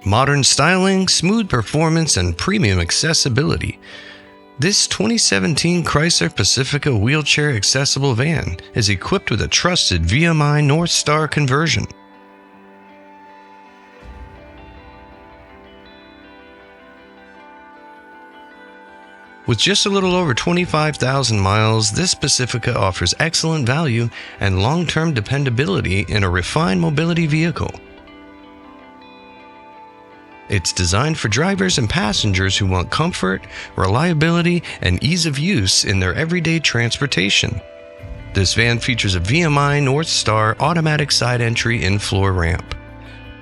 Modern styling, smooth performance, and premium accessibility. This 2017 Chrysler Pacifica Wheelchair Accessible van is equipped with a trusted VMI Northstar conversion. With just a little over 25,000 miles, this Pacifica offers excellent value and long-term dependability in a refined mobility vehicle. It's designed for drivers and passengers who want comfort, reliability, and ease of use in their everyday transportation. This van features a VMI Northstar automatic side entry in-floor ramp.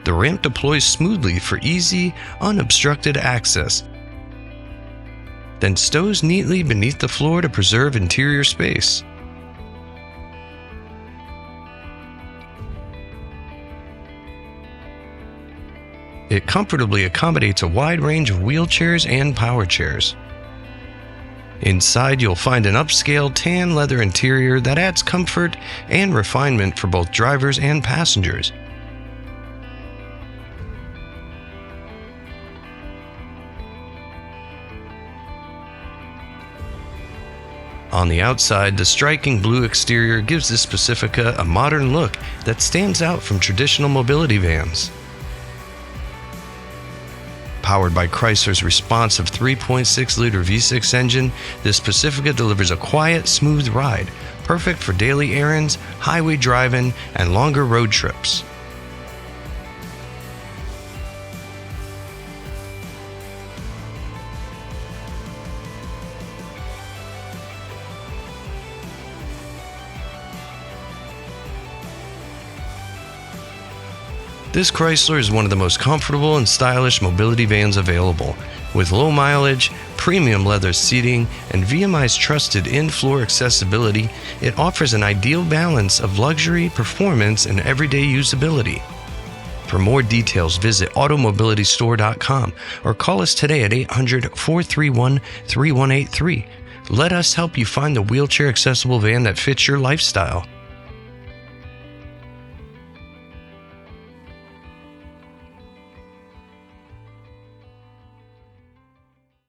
The ramp deploys smoothly for easy, unobstructed access, then stows neatly beneath the floor to preserve interior space. It comfortably accommodates a wide range of wheelchairs and power chairs. Inside, you'll find an upscale tan leather interior that adds comfort and refinement for both drivers and passengers. On the outside, the striking blue exterior gives this Pacifica a modern look that stands out from traditional mobility vans. Powered by Chrysler's responsive 3.6-liter V6 engine, this Pacifica delivers a quiet, smooth ride, perfect for daily errands, highway driving, and longer road trips. This Chrysler is one of the most comfortable and stylish mobility vans available. With low mileage, premium leather seating, and VMI's trusted in-floor accessibility, it offers an ideal balance of luxury, performance, and everyday usability. For more details, visit automobilitystore.com or call us today at 800-431-3183. Let us help you find the wheelchair accessible van that fits your lifestyle.